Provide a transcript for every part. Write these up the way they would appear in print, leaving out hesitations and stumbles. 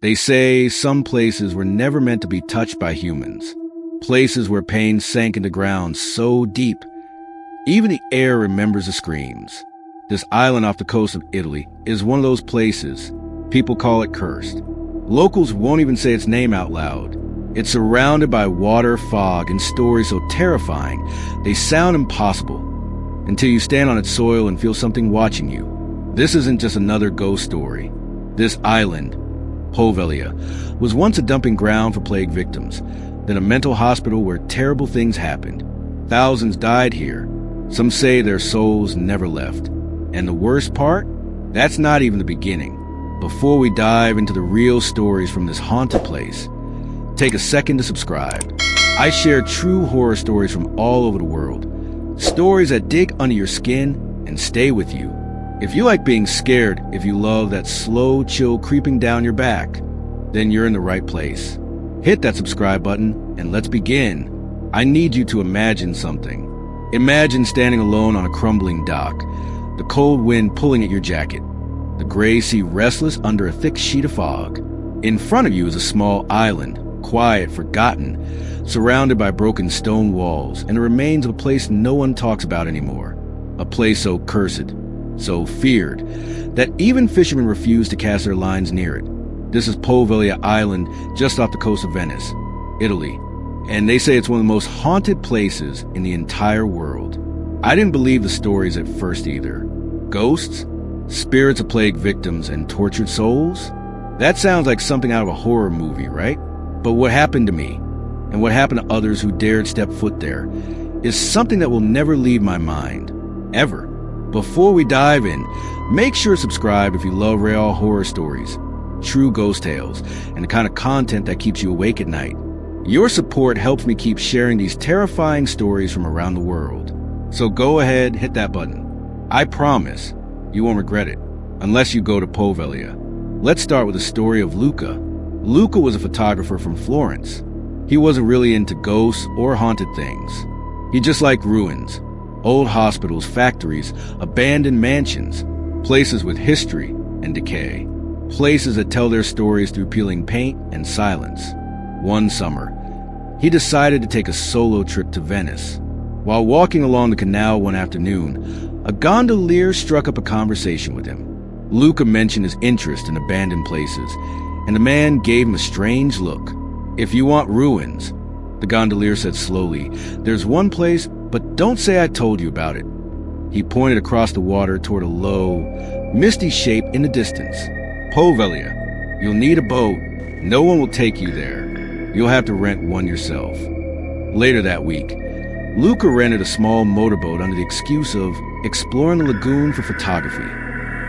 They say some places were never meant to be touched by humans, places where pain sank into ground so deep, even the air remembers the screams. This island off the coast of Italy is one of those places. People call it cursed. Locals won't even say its name out loud. It's surrounded by water, fog, and stories so terrifying they sound impossible until you stand on its soil and feel something watching you. This isn't just another ghost story. This island, Poveglia, was once a dumping ground for plague victims, then a mental hospital where terrible things happened. Thousands died here. Some say their souls never left. And the worst part? That's not even the beginning. Before we dive into the real stories from this haunted place, take a second to subscribe. I share true horror stories from all over the world. Stories that dig under your skin and stay with you. If you like being scared, if you love that slow chill creeping down your back, then you're in the right place. Hit that subscribe button and let's begin. I need you to imagine something. Imagine standing alone on a crumbling dock, the cold wind pulling at your jacket, the gray sea restless under a thick sheet of fog. In front of you is a small island, quiet, forgotten, surrounded by broken stone walls and the remains of a place no one talks about anymore. A place so cursed, so feared, that even fishermen refuse to cast their lines near it. This is Poveglia Island, just off the coast of Venice, Italy, and they say it's one of the most haunted places in the entire world. I didn't believe the stories at first either. Ghosts? Spirits of plague victims and tortured souls? That sounds like something out of a horror movie, right? But what happened to me, and what happened to others who dared step foot there, is something that will never leave my mind. Ever. Before we dive in, make sure to subscribe if you love real horror stories, true ghost tales, and the kind of content that keeps you awake at night. Your support helps me keep sharing these terrifying stories from around the world. So go ahead, hit that button. I promise you won't regret it, unless you go to Poveglia. Let's start with the story of Luca. Luca was a photographer from Florence. He wasn't really into ghosts or haunted things. He just liked ruins, old hospitals, factories, abandoned mansions, places with history and decay, places that tell their stories through peeling paint and silence. One summer, he decided to take a solo trip to Venice. While walking along the canal one afternoon, a gondolier struck up a conversation with him. Luca mentioned his interest in abandoned places, and the man gave him a strange look. "If you want ruins," the gondolier said slowly, "there's one place, but don't say I told you about it." He pointed across the water toward a low, misty shape in the distance. "Poveglia. You'll need a boat. No one will take you there. You'll have to rent one yourself." Later that week, Luca rented a small motorboat under the excuse of exploring the lagoon for photography.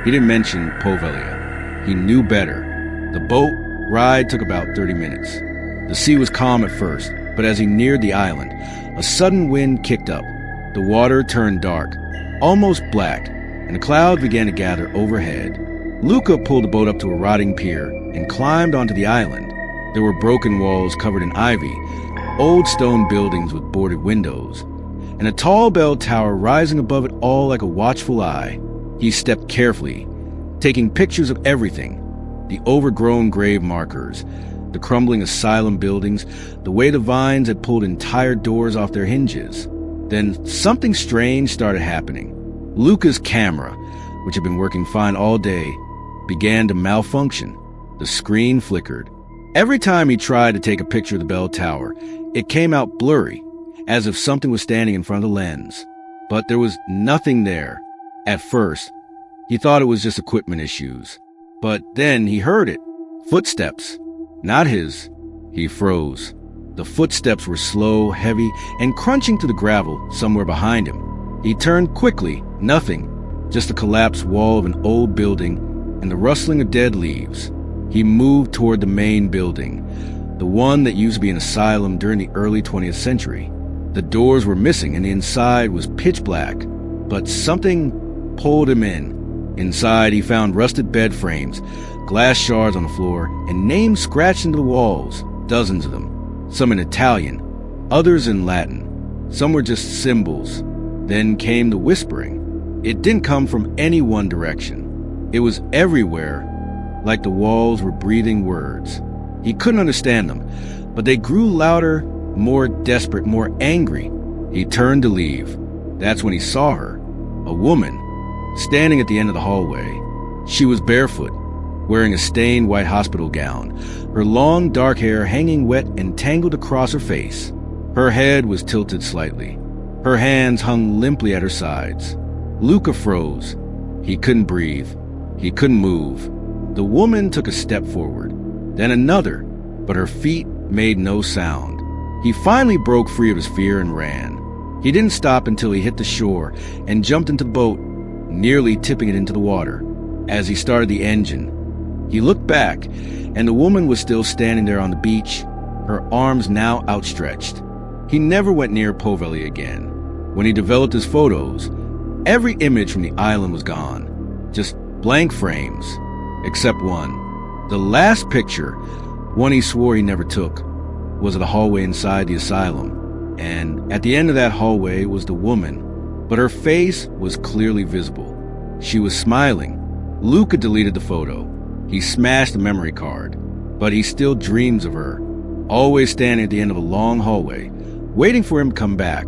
He didn't mention Poveglia. He knew better. The boat ride took about 30 minutes. The sea was calm at first, but as he neared the island, a sudden wind kicked up. The water turned dark, almost black, and the clouds began to gather overhead. Luca pulled the boat up to a rotting pier and climbed onto the island. There were broken walls covered in ivy, old stone buildings with boarded windows, and a tall bell tower rising above it all like a watchful eye. He stepped carefully, taking pictures of everything: the overgrown grave markers, the crumbling asylum buildings, the way the vines had pulled entire doors off their hinges. Then something strange started happening. Luca's camera, which had been working fine all day, began to malfunction. The screen flickered. Every time he tried to take a picture of the bell tower, it came out blurry, as if something was standing in front of the lens. But there was nothing there. At first, he thought it was just equipment issues. But then he heard it. Footsteps. Not his. He froze. The footsteps were slow, heavy, and crunching to the gravel somewhere behind him. He turned quickly. Nothing. Just the collapsed wall of an old building and the rustling of dead leaves. He moved toward the main building, the one that used to be an asylum during the early 20th century. The doors were missing and the inside was pitch black, but something pulled him in. Inside, he found rusted bed frames, glass shards on the floor, and names scratched into the walls, dozens of them. Some in Italian, others in Latin. Some were just symbols. Then came the whispering. It didn't come from any one direction. It was everywhere, like the walls were breathing words. He couldn't understand them, but they grew louder, more desperate, more angry. He turned to leave. That's when he saw her, a woman, standing at the end of the hallway. She was barefoot, wearing a stained white hospital gown, her long dark hair hanging wet and tangled across her face. Her head was tilted slightly. Her hands hung limply at her sides. Luca froze. He couldn't breathe. He couldn't move. The woman took a step forward, then another, but her feet made no sound. He finally broke free of his fear and ran. He didn't stop until he hit the shore and jumped into the boat, nearly tipping it into the water. As he started the engine, he looked back, and the woman was still standing there on the beach, her arms now outstretched. He never went near Poveglia again. When he developed his photos, every image from the island was gone, just blank frames, except one. The last picture, one he swore he never took, was of the hallway inside the asylum, and at the end of that hallway was the woman, but her face was clearly visible. She was smiling. Luca deleted the photo. He smashed the memory card, but he still dreams of her, always standing at the end of a long hallway, waiting for him to come back.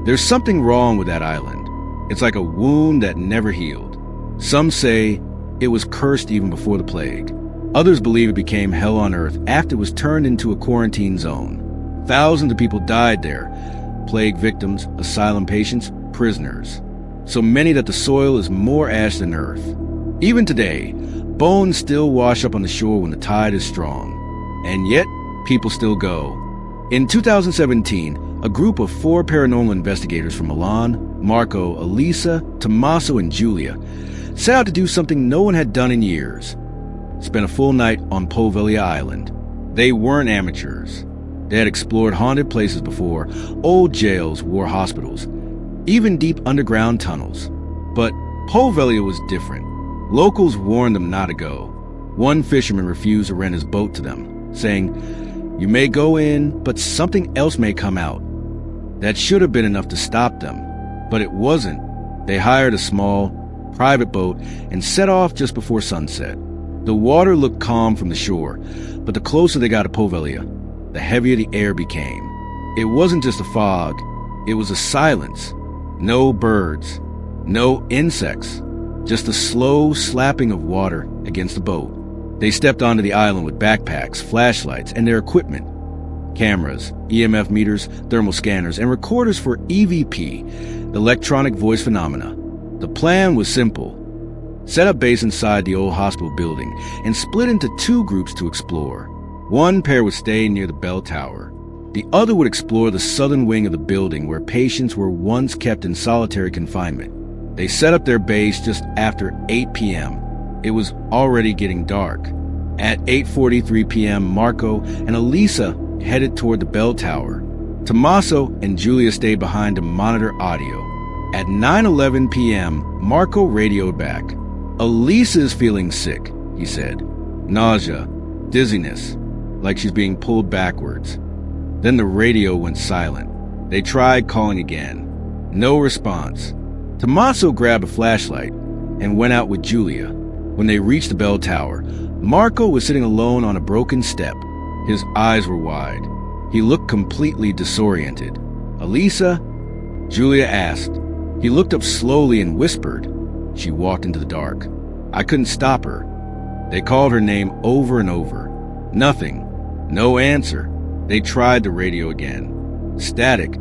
There's something wrong with that island. It's like a wound that never healed. Some say it was cursed even before the plague. Others believe it became hell on earth after it was turned into a quarantine zone. Thousands of people died there, plague victims, asylum patients, prisoners. So many that the soil is more ash than earth. Even today, bones still wash up on the shore when the tide is strong. And yet, people still go. In 2017, a group of 4 paranormal investigators from Milan, Marco, Elisa, Tommaso, and Giulia set out to do something no one had done in years. Spent a full night on Poveglia Island. They weren't amateurs. They had explored haunted places before, old jails, war hospitals, even deep underground tunnels. But Poveglia was different. Locals warned them not to go. One fisherman refused to rent his boat to them, saying, "You may go in, but something else may come out." That should have been enough to stop them, but it wasn't. They hired a small, private boat and set off just before sunset. The water looked calm from the shore, but the closer they got to Poveglia, the heavier the air became. It wasn't just a fog, it was a silence. No birds, no insects, just the slow slapping of water against the boat. They stepped onto the island with backpacks, flashlights, and their equipment. Cameras, EMF meters, thermal scanners, and recorders for EVP, electronic voice phenomena. The plan was simple. Set up base inside the old hospital building and split into 2 groups to explore. One pair would stay near the bell tower. The other would explore the southern wing of the building where patients were once kept in solitary confinement. They set up their base just after 8 p.m. It was already getting dark. At 8:43 p.m., Marco and Elisa headed toward the bell tower. Tommaso and Giulia stayed behind to monitor audio. At 9:11 p.m., Marco radioed back. "Elisa is feeling sick," he said. "Nausea, dizziness, like she's being pulled backwards." Then the radio went silent. They tried calling again. No response. Tommaso grabbed a flashlight and went out with Giulia. When they reached the bell tower, Marco was sitting alone on a broken step. His eyes were wide. He looked completely disoriented. "Elisa?" Giulia asked. He looked up slowly and whispered. She walked into the dark. I couldn't stop her. They called her name over and over. Nothing. No answer. They tried the radio again. Static.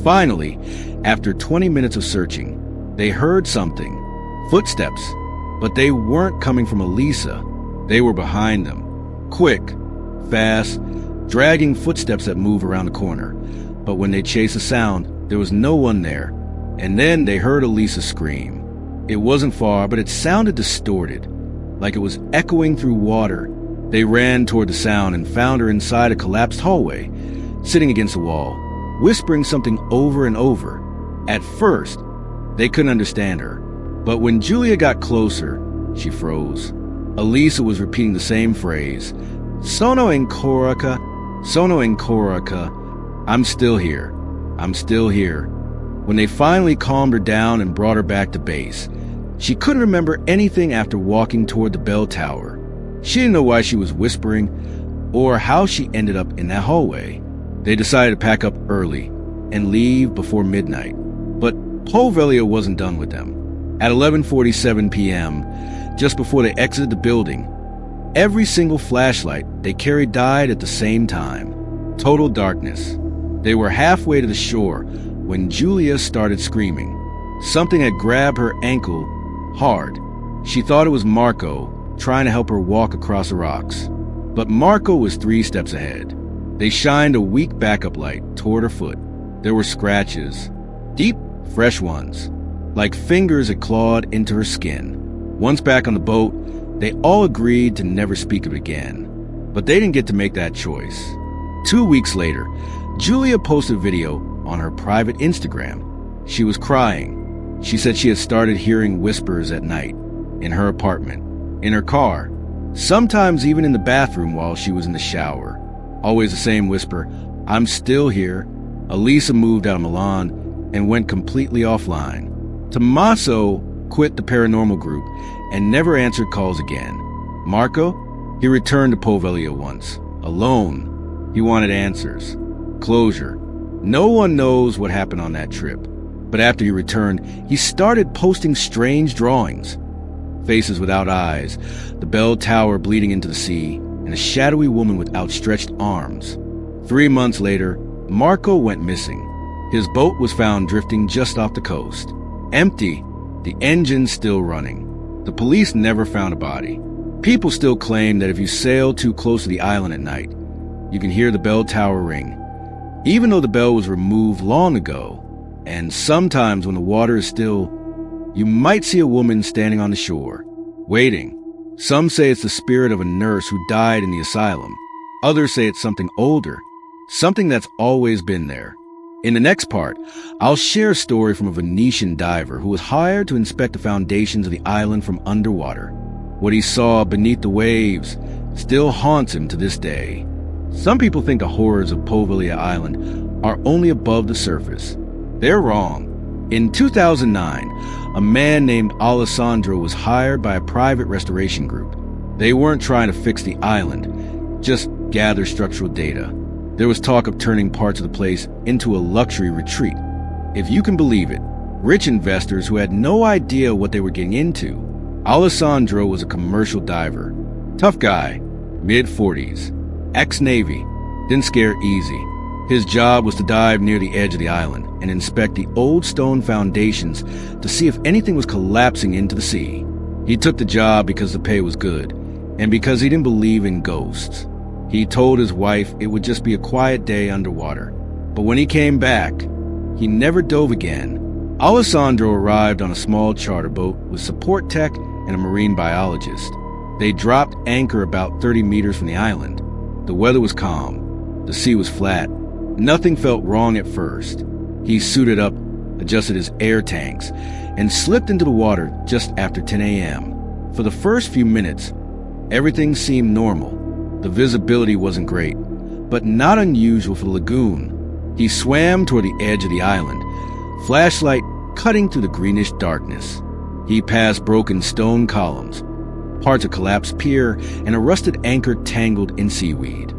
Finally, after 20 minutes of searching, they heard something. Footsteps. But they weren't coming from Elisa. They were behind them. Quick, fast, dragging footsteps that moved around the corner. But when they chased the sound, there was no one there. And then they heard Elisa scream. It wasn't far, but it sounded distorted, like it was echoing through water. They ran toward the sound and found her inside a collapsed hallway, sitting against the wall, whispering something over and over. At first, they couldn't understand her. But when Giulia got closer, she froze. Elisa was repeating the same phrase. Sono ancora, sono ancora. I'm still here. I'm still here. When they finally calmed her down and brought her back to base, she couldn't remember anything after walking toward the bell tower. She didn't know why she was whispering or how she ended up in that hallway. They decided to pack up early and leave before midnight. But Poveglia wasn't done with them. At 11:47 p.m., just before they exited the building, every single flashlight they carried died at the same time. Total darkness. They were halfway to the shore when Julia started screaming. Something had grabbed her ankle hard. She thought it was Marco trying to help her walk across the rocks. But Marco was 3 steps ahead. They shined a weak backup light toward her foot. There were scratches, deep, fresh ones, like fingers had clawed into her skin. Once back on the boat, they all agreed to never speak of it again. But they didn't get to make that choice. 2 weeks later, Julia posted a video on her private Instagram. She was crying. She said she had started hearing whispers at night, in her apartment, in her car, sometimes even in the bathroom while she was in the shower. Always the same whisper, "I'm still here." Elisa moved out of Milan and went completely offline. Tommaso quit the paranormal group and never answered calls again. Marco? He returned to Poveglia once, alone. He wanted answers, closure. No one knows what happened on that trip. But after he returned, he started posting strange drawings. Faces without eyes, the bell tower bleeding into the sea, and a shadowy woman with outstretched arms. 3 months later, Marco went missing. His boat was found drifting just off the coast. Empty, the engine still running. The police never found a body. People still claim that if you sail too close to the island at night, you can hear the bell tower ring, even though the bell was removed long ago. And sometimes when the water is still, you might see a woman standing on the shore, waiting. Some say it's the spirit of a nurse who died in the asylum. Others say it's something older, something that's always been there. In the next part, I'll share a story from a Venetian diver who was hired to inspect the foundations of the island from underwater. What he saw beneath the waves still haunts him to this day. Some people think the horrors of Poveglia Island are only above the surface. They're wrong. In 2009, a man named Alessandro was hired by a private restoration group. They weren't trying to fix the island, just gather structural data. There was talk of turning parts of the place into a luxury retreat. If you can believe it, rich investors who had no idea what they were getting into. Alessandro was a commercial diver. Tough guy, mid-40s, ex-Navy, didn't scare easy. His job was to dive near the edge of the island and inspect the old stone foundations to see if anything was collapsing into the sea. He took the job because the pay was good and because he didn't believe in ghosts. He told his wife it would just be a quiet day underwater. But when he came back, he never dove again. Alessandro arrived on a small charter boat with support tech and a marine biologist. They dropped anchor about 30 meters from the island. The weather was calm. The sea was flat. Nothing felt wrong at first. He suited up, adjusted his air tanks, and slipped into the water just after 10 a.m. For the first few minutes, everything seemed normal. The visibility wasn't great, but not unusual for the lagoon. He swam toward the edge of the island, flashlight cutting through the greenish darkness. He passed broken stone columns, parts of collapsed pier, and a rusted anchor tangled in seaweed.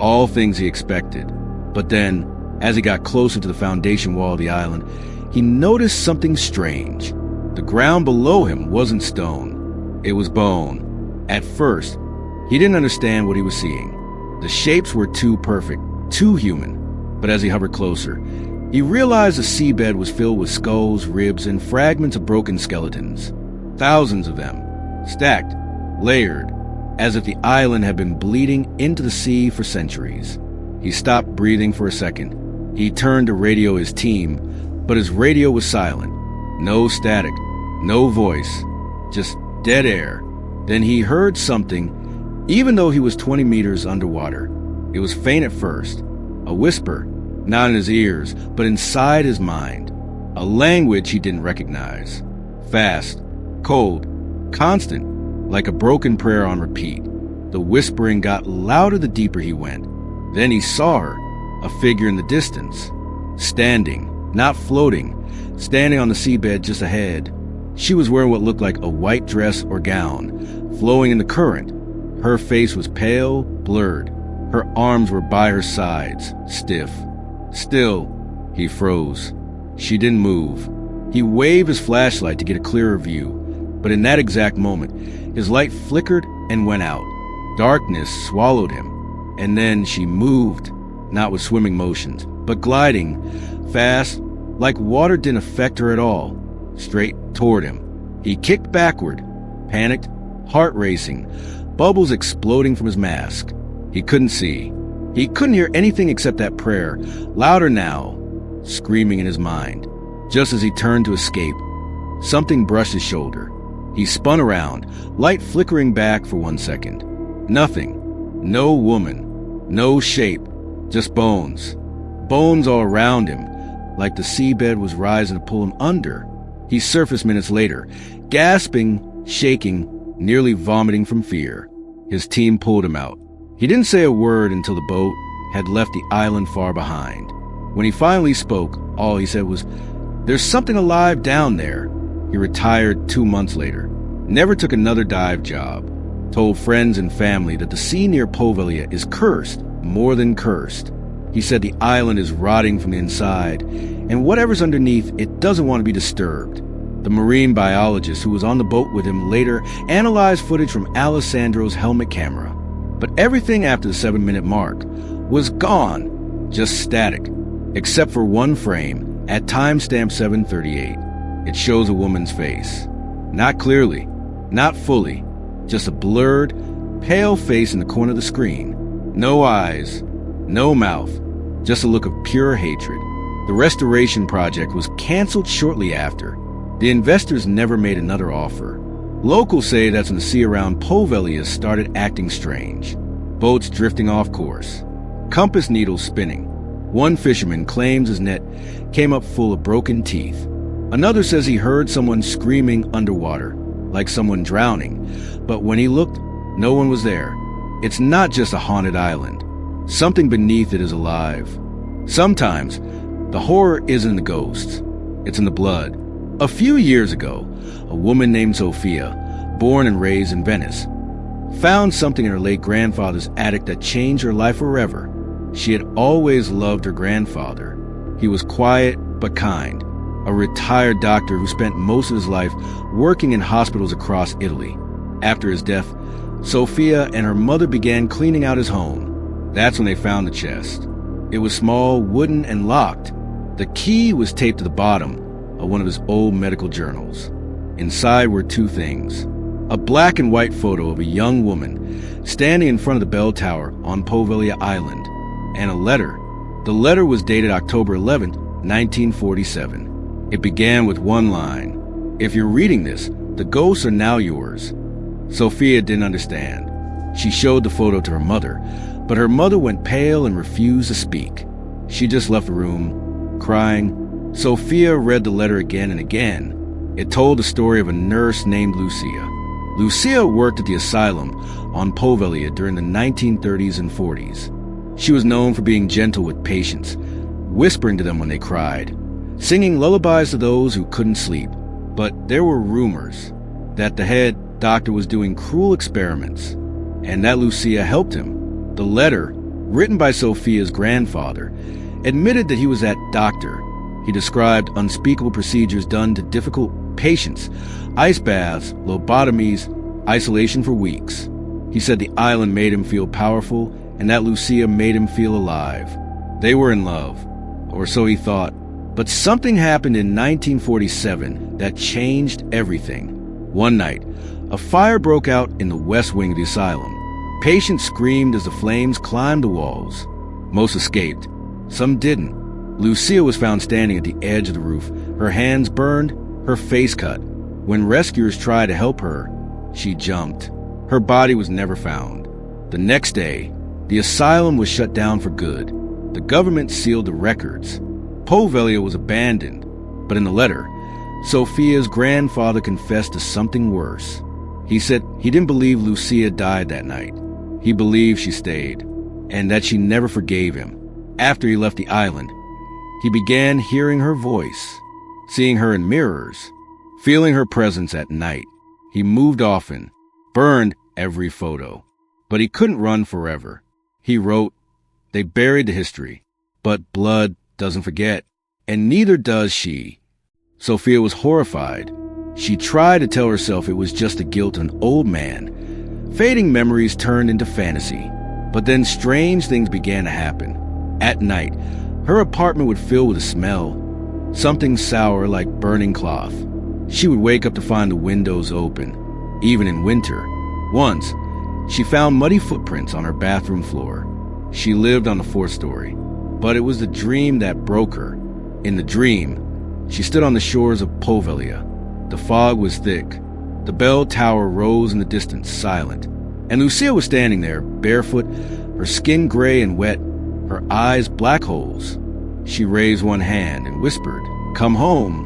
All things he expected. But then, as he got closer to the foundation wall of the island, he noticed something strange. The ground below him wasn't stone. It was bone. At first, he didn't understand what he was seeing. The shapes were too perfect, too human. But as he hovered closer, he realized the seabed was filled with skulls, ribs, and fragments of broken skeletons. Thousands of them, stacked, layered, as if the island had been bleeding into the sea for centuries. He stopped breathing for a second. He turned to radio his team, but his radio was silent. No static, no voice, just dead air. Then he heard something, even though he was 20 meters underwater. It was faint at first, a whisper, not in his ears, but inside his mind. A language he didn't recognize. Fast, cold, constant, like a broken prayer on repeat. The whispering got louder the deeper he went. Then he saw her, a figure in the distance, standing, not floating, standing on the seabed just ahead. She was wearing what looked like a white dress or gown, flowing in the current. Her face was pale, blurred. Her arms were by her sides, stiff. Still, he froze. She didn't move. He waved his flashlight to get a clearer view, but in that exact moment, his light flickered and went out. Darkness swallowed him, and then she moved, not with swimming motions, but gliding, fast, like water didn't affect her at all, straight toward him. He kicked backward, panicked, heart racing, bubbles exploding from his mask. He couldn't see. He couldn't hear anything except that prayer, louder now, screaming in his mind. Just as he turned to escape, something brushed his shoulder. He spun around, light flickering back for 1 second. Nothing. No woman. No shape. Just bones. Bones all around him, like the seabed was rising to pull him under. He surfaced minutes later, gasping, shaking, nearly vomiting from fear. His team pulled him out. He didn't say a word until the boat had left the island far behind. When he finally spoke, all he said was, "There's something alive down there." He retired 2 months later. Never took another dive job. Told friends and family that the sea near Poveglia is cursed, more than cursed. He said the island is rotting from the inside, and whatever's underneath, it doesn't want to be disturbed. The marine biologist who was on the boat with him later analyzed footage from Alessandro's helmet camera. But everything after the 7-minute mark was gone, just static, except for one frame at timestamp 7:38. It shows a woman's face. Not clearly, not fully, just a blurred, pale face in the corner of the screen. No eyes, no mouth, just a look of pure hatred. The restoration project was canceled shortly after. The investors never made another offer. Locals say that's when the sea around Poveglia started acting strange. Boats drifting off course. Compass needles spinning. One fisherman claims his net came up full of broken teeth. Another says he heard someone screaming underwater, like someone drowning. But when he looked, no one was there. It's not just a haunted island. Something beneath it is alive. Sometimes, the horror isn't in the ghosts. It's in the blood. A few years ago, a woman named Sophia, born and raised in Venice, found something in her late grandfather's attic that changed her life forever. She had always loved her grandfather. He was quiet but kind, a retired doctor who spent most of his life working in hospitals across Italy. After his death, Sophia and her mother began cleaning out his home. That's when they found the chest. It was small, wooden, and locked. The key was taped to the bottom of one of his old medical journals. Inside were two things: a black and white photo of a young woman standing in front of the bell tower on Poveglia Island, and a letter. The letter was dated October 11th, 1947. It began with one line: "If you're reading this, the ghosts are now yours." Sophia didn't understand. She showed the photo to her mother, but her mother went pale and refused to speak. She just left the room, crying. Sophia read the letter again and again. It told the story of a nurse named Lucia. Lucia worked at the asylum on Poveglia during the 1930s and 40s. She was known for being gentle with patients, whispering to them when they cried, singing lullabies to those who couldn't sleep. But there were rumors that the head doctor was doing cruel experiments, and that Lucia helped him. The letter, written by Sophia's grandfather, admitted that he was that doctor. He described unspeakable procedures done to difficult patients, ice baths, lobotomies, isolation for weeks. He said the island made him feel powerful and that Lucia made him feel alive. They were in love, or so he thought. But something happened in 1947 that changed everything. One night, a fire broke out in the west wing of the asylum. Patients screamed as the flames climbed the walls. Most escaped. Some didn't. Lucia was found standing at the edge of the roof, her hands burned, her face cut. When rescuers tried to help her, she jumped. Her body was never found. The next day, the asylum was shut down for good. The government sealed the records. Poveglia was abandoned, but in the letter, Sophia's grandfather confessed to something worse. He said he didn't believe Lucia died that night. He believed she stayed, and that she never forgave him. After he left the island, he began hearing her voice, seeing her in mirrors, feeling her presence at night. He moved often, burned every photo. But he couldn't run forever. He wrote, "They buried the history, but blood doesn't forget, and neither does she." Sophia was horrified. She tried to tell herself it was just the guilt of an old man. Fading memories turned into fantasy. But then strange things began to happen. At night, her apartment would fill with a smell, something sour like burning cloth. She would wake up to find the windows open, even in winter. Once, she found muddy footprints on her bathroom floor. She lived on the fourth story, but it was the dream that broke her. In the dream, she stood on the shores of Poveglia. The fog was thick. The bell tower rose in the distance, silent. And Lucia was standing there, barefoot, her skin gray and wet, her eyes black holes. She raised one hand and whispered, "Come home."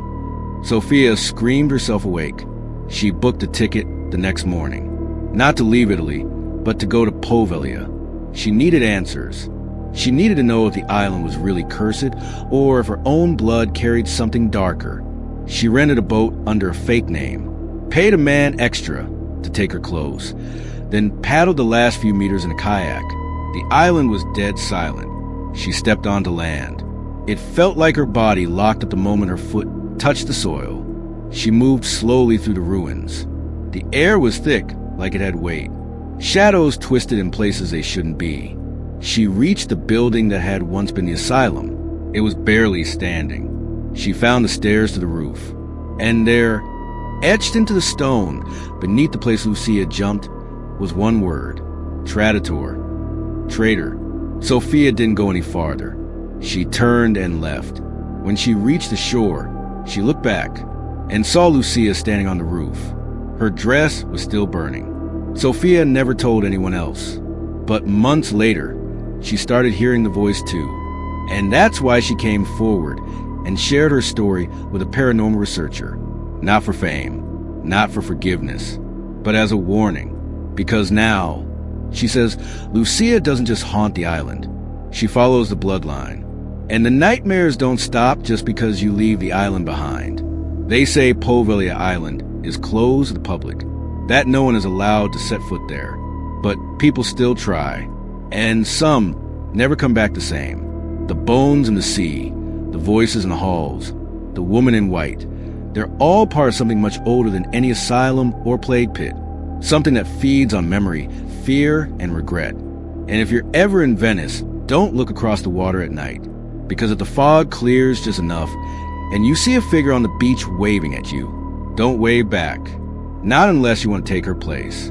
Sophia screamed herself awake. She booked a ticket the next morning. Not to leave Italy, but to go to Poveglia. She needed answers. She needed to know if the island was really cursed or if her own blood carried something darker. She rented a boat under a fake name, paid a man extra to take her clothes, then paddled the last few meters in a kayak. The island was dead silent. She stepped onto land. It felt like her body locked up the moment her foot touched the soil. She moved slowly through the ruins. The air was thick, like it had weight. Shadows twisted in places they shouldn't be. She reached the building that had once been the asylum. It was barely standing. She found the stairs to the roof. And there, etched into the stone, beneath the place Lucia jumped, was one word: Traditor. Traitor. Sophia didn't go any farther. She turned and left. When she reached the shore, she looked back and saw Lucia standing on the roof. Her dress was still burning. Sophia never told anyone else. But months later, she started hearing the voice too. And that's why she came forward and shared her story with a paranormal researcher. Not for fame, not for forgiveness, but as a warning. Because now, she says, Lucia doesn't just haunt the island. She follows the bloodline. And the nightmares don't stop just because you leave the island behind. They say Poveglia Island is closed to the public, that no one is allowed to set foot there. But people still try, and some never come back the same. The bones in the sea, the voices in the halls, the woman in white, they're all part of something much older than any asylum or plague pit. Something that feeds on memory, fear, and regret. And if you're ever in Venice, don't look across the water at night. Because if the fog clears just enough, and you see a figure on the beach waving at you, don't wave back. Not unless you want to take her place.